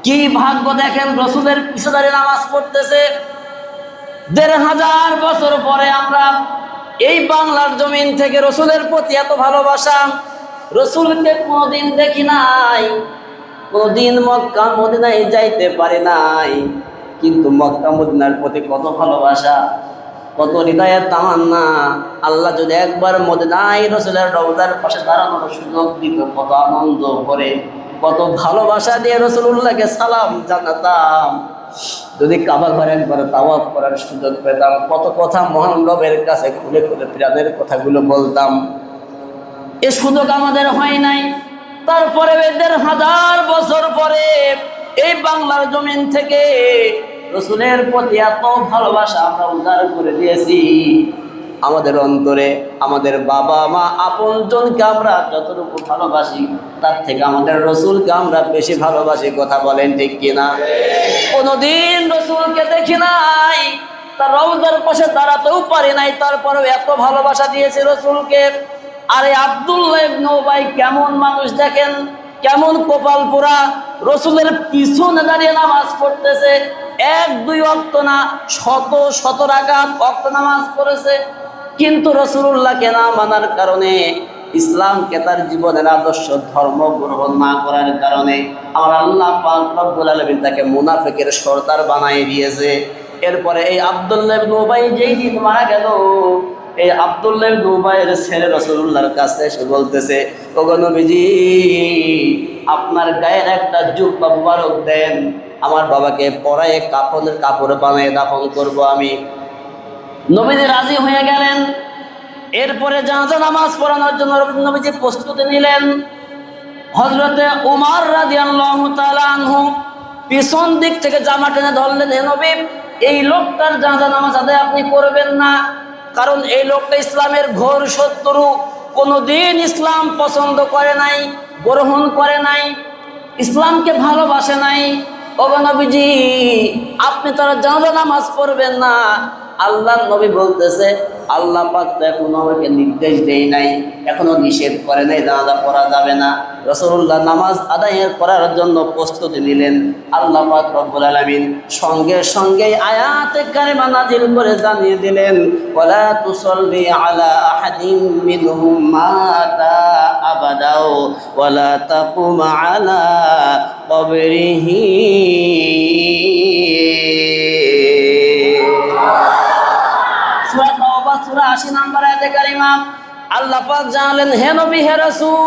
কি ভাগ্য দেখেন, রসুলের পিছে দাঁড়িয়ে নামাজ পড়তেছে। ১৫০০ বছর পরে আমরা এই বাংলার জমিন থেকে রসুলের প্রতি এত ভালোবাসা। রসুলকে কোনোদিন দেখি নাই, কোনোদিন মক্কা মদিনায় যাইতে পারি নাই, কিন্তু মক্কা মদিনার প্রতি কত ভালোবাসা, কত হৃদয়ের তামান্না। আল্লাহ যদি একবার মদিনায় রসুলের রওজার পাশে দাঁড়ানোর সুযোগ দিত, কত আনন্দ করে, কত ভালোবাসা দিয়ে রসুলুল্লাহকে সালাম জানাতাম। যদি কাবা ঘরে একবার তাওয়াফ করার সুযোগ পেতাম, কত কথা মহান রবের কাছে খুলে খুলে প্রাণের কথাগুলো বলতাম। এ সুযোগ আমাদের হয় নাই। তারপরে ১৫০০ বছর পরে এই বাংলার জমিন থেকে রসুলের প্রতি এত ভালোবাসা আমরা উজাড় করে দিয়েছি। আমাদের অন্তরে আমাদের বাবা মা আপনজনকে আমরা যতটুকু ভালোবাসি, তার থেকে আমাদের রসুলকে আমরা বেশি ভালোবাসি। কথা বলেন ঠিক কিনা? কোনোদিন রসুলকে দেখি নাই, তার রওজার পাশে দাঁড়াতেও পারি নাই, তারপরেও এত ভালোবাসা দিয়েছে রসুলকে। আরে আব্দুল্লাহ ইবনে উবাই কেমন মানুষ দেখেন, কেমন কপাল পোড়া, রসুলের পিছনে দাঁড়িয়ে নামাজ পড়তেছে। ১-২ ওয়াক্ত না, শত রাকাত ওয়াক্ত নামাজ পড়েছে, কিন্তু রসুলুল্লাহকে না মানার কারণে, ইসলামকে তার জীবনের আদর্শ ধর্ম গ্রহণ না করার কারণে আমার আল্লাহ পাক রব্বুল আলামিন তাকে মুনাফিকের সর্দার বানিয়ে দিয়েছে। এরপরে এই আব্দুল্লাহ ইবনে উবাই যেই দিন মারা গেল, এই আব্দুল্লাহ ইবনে উবাইয়ের ছেলে রাসূলুল্লাহর কাছে এসে বলতেছে, ওগো নবীজি, আপনার গায়ের একটা জুব্বা মুবারক দেন, আমার বাবাকে পরায়ে কাফনের কাপড় বানিয়ে দাফন করব আমি। নবীজি রাজি হয়ে গেলেন। এরপরে জানাজা নামাজ পড়ানোর জন্য নবীজি প্রস্তুতি নিলেন। হযরতে ওমর রাদিয়াল্লাহু তাআলা আনহু পিছন দিক থেকে জামা টেনে ধরলেন, হে নবী, এই লোকটার জানাজা নামাজ আদায় আপনি করবেন না, কারণ এই লোকটা ইসলামের ঘোর শত্রু, কোনোদিন ইসলাম পছন্দ করে নাই, গ্রহণ করে নাই, ইসলামকে ভালোবাসে নাই। ওগো নবীজি, আপনি তার জানাজা নামাজ পড়বেন না। আল্লাহর নবী বলতেছে, আল্লাহ পাক তো এখনো আমাকে নির্দেশ দেয় নাই, এখনো নিষেধ করে নাই জানাজা পড়া যাবে না। রাসূলুল্লাহ নামাজ আদায়ের করার জন্য প্রস্তুতি নিলেন। আল্লাহ পাক রব্বুল আলামিন সঙ্গে সঙ্গে আয়াতে কারিমা নাজিল করে জানিয়ে দিলেন, ওয়ালা তুসাল্লি আলা আহাদিন মিনহুম মাতা আবাদাও ওয়ালা তাকুম আলা কবরিহি। সূরা তাওবা সূরা ৮০ নম্বর আয়াতে কারিমা আল্লাহ পাক জানালেন, হে নবী, হে রাসূল,